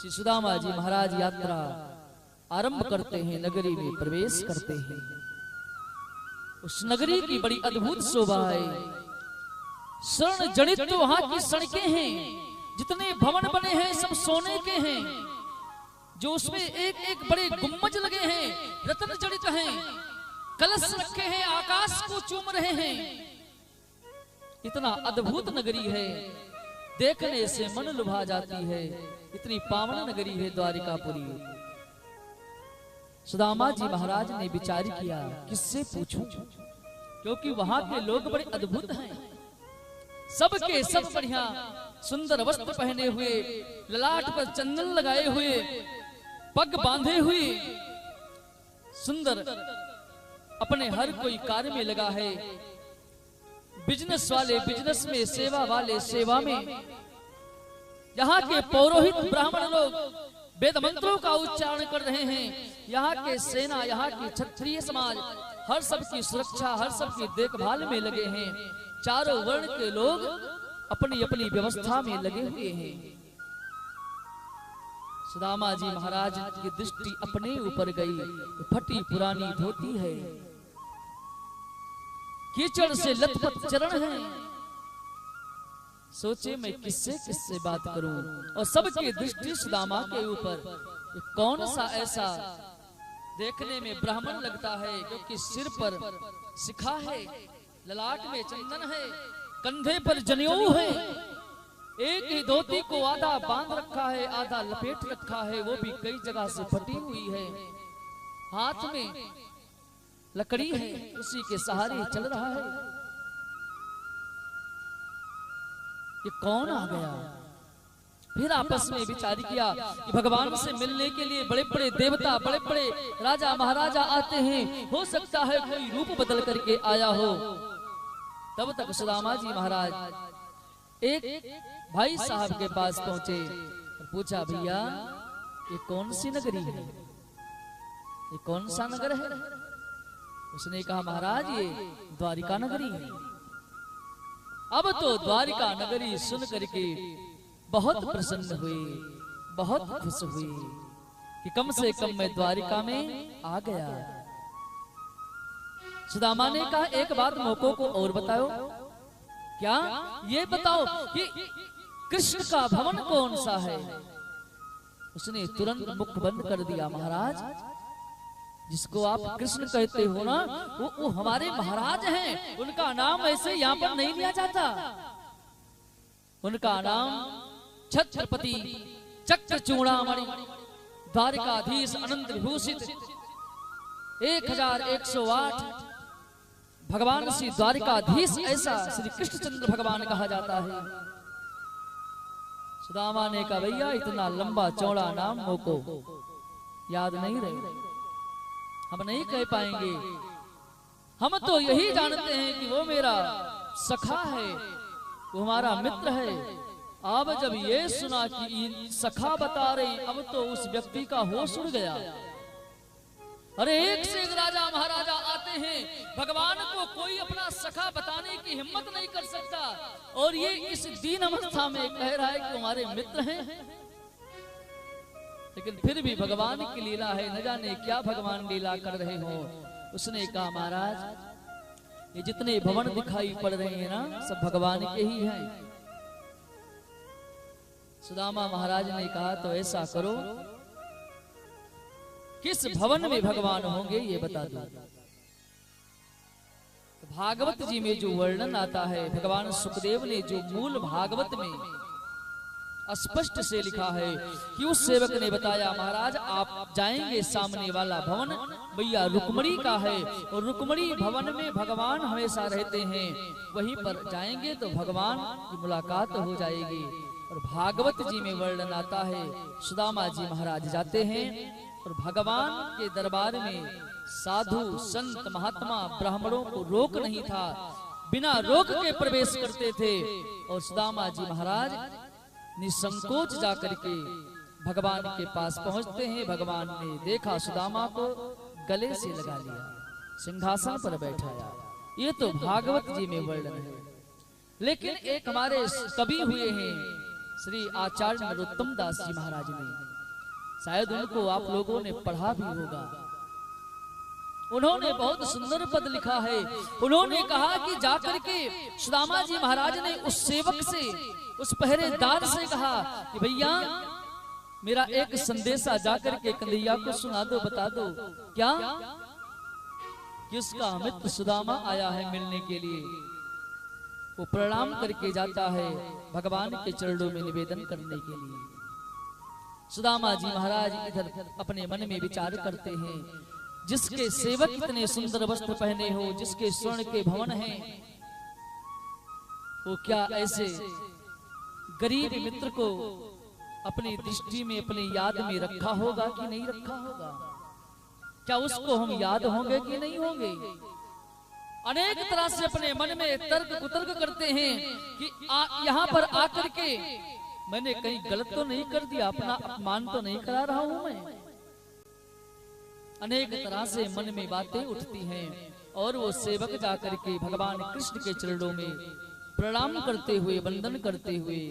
श्री सुदामा जी महाराज यात्रा आरंभ करते हैं, नगरी में प्रवेश करते हैं। उस नगरी की बड़ी अद्भुत शोभा है। स्वर्ण जड़ित तो वहां की सड़कें हैं, जितने भवन बने हैं सब सोने के हैं, जो उसमें एक एक बड़े गुम्बज लगे हैं, रत्न जड़ित हैं, कलश रखे हैं, आकाश को चूम रहे हैं। इतना अद्भुत नगरी है, देखने से मन लुभा जाती है। इतनी पावन नगरी है द्वारिकापुरी। सुदामा जी महाराज ने विचार किया, किससे पूछूं, क्योंकि वहां के लोग बड़े अद्भुत हैं। सबके सब बढ़िया सुंदर वस्त्र पहने हुए, ललाट पर चंदन लगाए हुए, पग बांधे हुए, सुंदर अपने हर कोई कार्य में लगा है। बिजनेस वाले बिजनेस में, सेवा वाले सेवा में। यहाँ के पौरोहित ब्राह्मण लोग वेद मंत्रों का उच्चारण कर रहे हैं। यहाँ के सेना, यहाँ की क्षत्रिय समाज हर सब की सुरक्षा, हर सब की देखभाल में लगे हैं। चारों वर्ण के लोग अपनी अपनी व्यवस्था में लगे हुए हैं। सुदामा जी महाराज की दृष्टि अपने ऊपर गई। फटी पुरानी धोती है, कीचड़ से लथपथ चरण है। सोचे मैं किससे किससे बात करूं, और सबकी दृष्टि सुदामा के ऊपर। कौन सा ऐसा देखने में ब्राह्मण लगता है, क्योंकि सिर पर शिखा है, ललाट में चंदन है, कंधे पर जनेऊ है, एक ही धोती को आधा बांध रखा है, आधा लपेट रखा है, वो भी कई जगह से फटी हुई है। हाथ में लकड़ी है, उसी के सहारे चल रहा है। ये कौन आ गया? फिर आपस में विचार किया कि भगवान से मिलने के लिए बड़े बड़े देवता, बड़े बड़े राजा महाराजा आते हैं, हो सकता है कोई रूप बदल करके आया हो। तब तक सुदामा जी महाराज एक भाई साहब के पास पहुंचे और पूछा, भैया ये कौन सी नगरी है, ये कौन सा नगर है? उसने कहा, महाराज ये द्वारिका नगरी है। अब तो द्वारिका नगरी सुन करके बहुत प्रसन्न हुए, बहुत खुश हुए कि कम से कम मैं द्वारिका में आ गया। सुदामा ने कहा, एक बात मौकों को और बताओ। क्या? ये बताओ कि कृष्ण का भवन कौन सा है? उसने तुरंत मुख बंद कर दिया, महाराज जिसको आप कृष्ण कहते हो ना, वो हमारे महाराज हैं। उनका नाम ऐसे यहाँ पर नहीं लिया जाता। उनका नाम छत्रपति चक्रचूड़ामणि द्वारिकाधीश अनंत विभूषित 1108 भगवान श्री द्वारिकाधीश ऐसा श्री कृष्णचंद्र भगवान कहा जाता है। सुदामा ने कहा, भैया इतना लंबा चौड़ा नाम मोको याद नहीं रहे, हम नहीं कह पाएंगे। हम तो यही जानते हैं कि वो मेरा सखा है, वो हमारा मित्र है। अब जब ये सुना कि सखा बता रहे, अब तो उस व्यक्ति का होश उड़ गया। अरे एक से एक राजा महाराजा आते हैं, भगवान को कोई अपना सखा बताने की हिम्मत नहीं कर सकता, और ये इस दीन अवस्था में कह रहा है कि हमारे मित्र हैं। लेकिन फिर भी भगवान की लीला है, न जाने क्या भगवान लीला कर रहे हो। उसने कहा, महाराज ये जितने भवन दिखाई पड़ रहे हैं ना, सब भगवान के ही हैं। सुदामा महाराज ने कहा, तो ऐसा करो, किस भवन में भगवान होंगे ये बता दो। तो भागवत जी में जो वर्णन आता है, भगवान सुखदेव ने जो मूल भागवत में स्पष्ट से लिखा है कि उस सेवक ने बताया, महाराज आप जाएंगे, सामने वाला भवन भैया रुक्मणी का है, और रुक्मणी भवन में भगवान हमेशा रहते हैं, वहीं पर जाएंगे तो भगवान की मुलाकात हो जाएगी। और भागवत जी में वर्णन आता है, सुदामा जी महाराज जाते हैं और भगवान के दरबार में साधु संत महात्मा ब्राह्मणों को रोक नहीं था, बिना रोक के प्रवेश करते थे। और सुदामा जी महाराज निसंकोच जाकर के भगवान के पास पहुंचते हैं। भगवान ने देखा सुदामा को, गले से लगा लिया, सिंहासन पर बैठाया। ये तो भागवत जी में वर्णन है। लेकिन एक हमारे कवि हुए हैं श्री आचार्य नरोत्तम दास जी महाराज ने, शायद उनको आप लोगों ने पढ़ा भी होगा। उन्होंने बहुत सुंदर पद लिखा है। उन्होंने कहा कि जाकर के सुदामा जी महाराज ने उस सेवक से, उस पहरेदार से कहा कि भैया मेरा एक संदेशा जाकर के कन्हैया को सुना दो, बता दो। क्या? कि उसका मित्र सुदामा आया है मिलने के लिए। वो प्रणाम करके जाता है भगवान के चरणों में निवेदन करने के लिए। सुदामा जी महाराज इधर अपने मन में विचार करते हैं, जिसके सेवक इतने सुंदर वस्त्र पहने हो, जिसके स्वर्ण के भवन हैं, वो क्या ऐसे गरीब मित्र को अपनी दृष्टि में, अपनी याद में रखा होगा कि नहीं रखा होगा? क्या उसको हम याद होंगे कि नहीं होंगे? अनेक तरह से अपने मन में तर्क कुतर्क करते हैं कि यहाँ पर आकर के मैंने कहीं गलत तो नहीं कर दिया, अपना अपमान तो नहीं करा रहा हूं मैं। अनेक तरह से मन में बातें उठती हैं और वो सेवक जाकर के भगवान कृष्ण के चरणों में प्रणाम करते हुए, वंदन करते हुए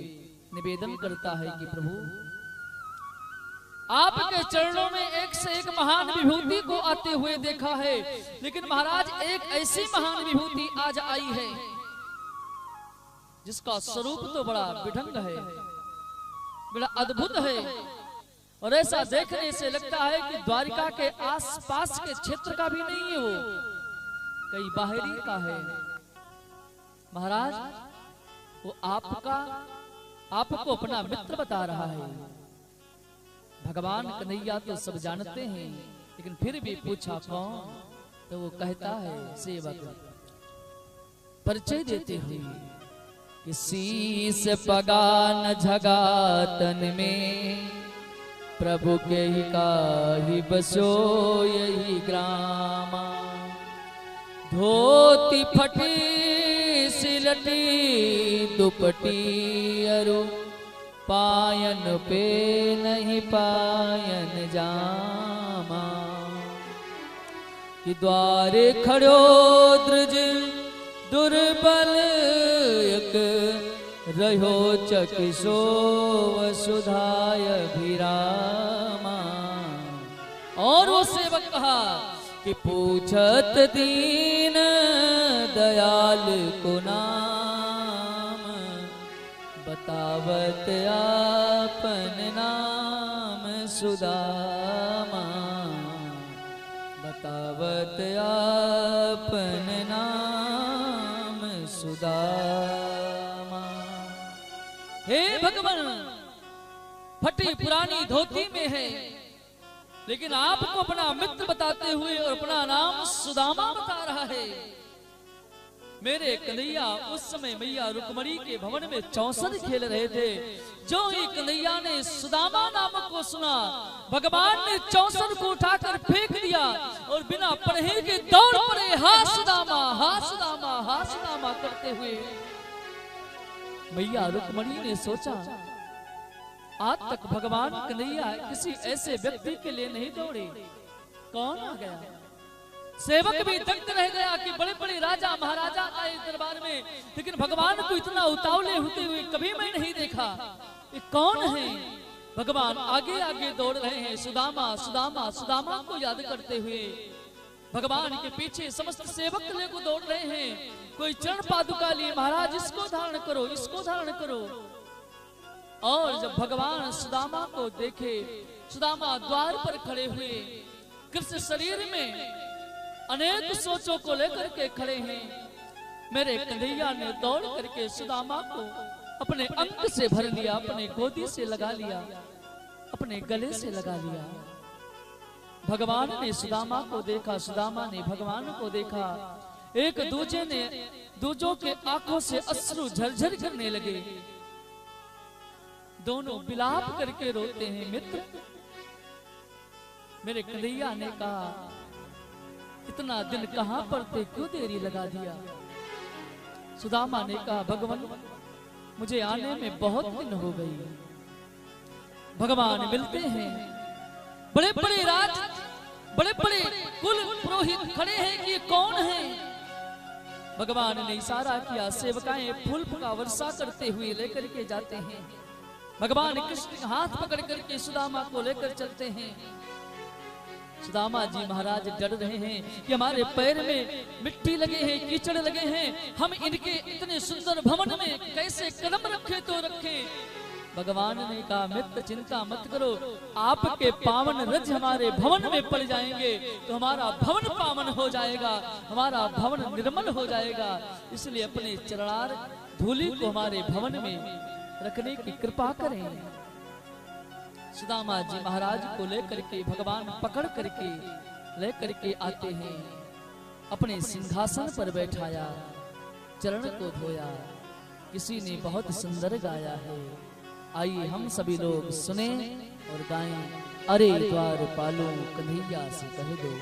निवेदन करता है कि प्रभु आपके चरणों में एक से एक महान विभूति को आते हुए देखा है, लेकिन महाराज एक ऐसी महान विभूति आज आई है जिसका स्वरूप तो बड़ा विढंग है, बड़ा अद्भुत है। और ऐसा देखने से लगता है कि द्वारिका के आसपास के क्षेत्र का भी नहीं है, वो कई बाहरी का है। महाराज वो आपको अपना मित्र बता रहा है। भगवान कन्हैया तो सब जानते हैं, लेकिन फिर भी पूछा कौन? तो वो कहता है सेवक, परिचय देते हुए कि शीस पगा न झगातन में, प्रभु के ही काही बसो यही ग्रामा। धोती फटी सिलटी दुपटी अरु, पायन पे नहीं पायन जामा। कि द्वारे खड़ो द्रज दुर्बल एक, रहो चकिसो वसुधाय भिरामा। और वो सेवक कहा कि पूछत दीन दयाल को नाम, बतावत आपन नाम सुदामा। बतावत आपन नाम सुदामा। हे भगवान, फटी पुरानी धोती में है, लेकिन आपको अपना मित्र बताते हुए और अपना नाम सुदामा बता रहा है। मेरे कन्हैया उस समय मैया रुक्मणी के भवन में चौसर खेल रहे थे। जो ही कन्हैया ने सुदामा नामक को सुना, भगवान ने चौसर को उठाकर फेंक दिया और बिना पढ़े के दौड़ पड़े, हा सुदामा, हा सुदामा, हा सुदामा करते हुए। मैया रुक्मणी ने सोचा, आज तक भगवान कन्हैया किसी ऐसे व्यक्ति के लिए नहीं दौड़े, कौन आ गया? सेवक भी दंग रह गया कि बड़े बड़े राजा महाराजा आए दरबार में, लेकिन भगवान को इतना उतावले होते हुए कभी मैं नहीं देखा। ये कौन है? भगवान आगे आगे दौड़ रहे हैं, सुदामा सुदामा सुदामा को याद करते हुए। भगवान के पीछे समस्त सेवक लेकर दौड़ रहे हैं। कोई चरण पादुका लिए, महाराज इसको धारण करो, इसको धारण करो। और जब भगवान सुदामा को देखे, सुदामा द्वार पर खड़े हुए, कृष्ण शरीर में अनेक सोचों को लेकर के खड़े हैं। मेरे कन्हैया ने दौड़ करके सुदामा को अपने अंग से भर लिया, अपने गोदी से लगा लिया, अपने गले से लगा लिया। भगवान ने सुदामा को देखा, सुदामा ने भगवान को देखा। एक दूजे ने दूजों के आंखों से अश्रु झरझर करने लगे। दोनों विलाप करके रोते हैं। मित्र, मेरे कन्हैया ने कहा, इतना दिन कहां पर थे, क्यों देरी लगा दिया? सुदामा ने कहा, भगवान मुझे आने में बहुत दिन हो गई। भगवान मिलते हैं, बड़े बड़े राज, बड़े बड़े कुल पुरोहित खड़े हैं कि ये कौन है? भगवान ने इशारा किया, सेवकाएं फूल का वर्षा करते हुए लेकर के जाते हैं। भगवान कृष्ण हाथ पकड़ करके सुदामा को लेकर चलते हैं। सुदामा जी महाराज डर रहे हैं कि हमारे पैर में मिट्टी लगे हैं, कीचड़ लगे हैं, हम इनके इतने सुंदर भवन में कैसे कदम रखें तो रखें। भगवान ने कहा मित्र चिंता मत करो, आपके पावन रज हमारे भवन में पड़ जाएंगे तो हमारा भवन पावन हो जाएगा, हमारा भवन निर्मल हो जाएगा। इसलिए अपने चरणार धूलि को हमारे भवन में रखने की कृपा करें। सुदामा जी महाराज को लेकर के भगवान पकड़ करके लेकर के आते हैं, अपने सिंहासन पर बैठाया, चरण को धोया। किसी ने बहुत सुंदर गाया है, आइए हम सभी लोग सुने और गाएं। अरे द्वारपालों कन्हैया से कह दो।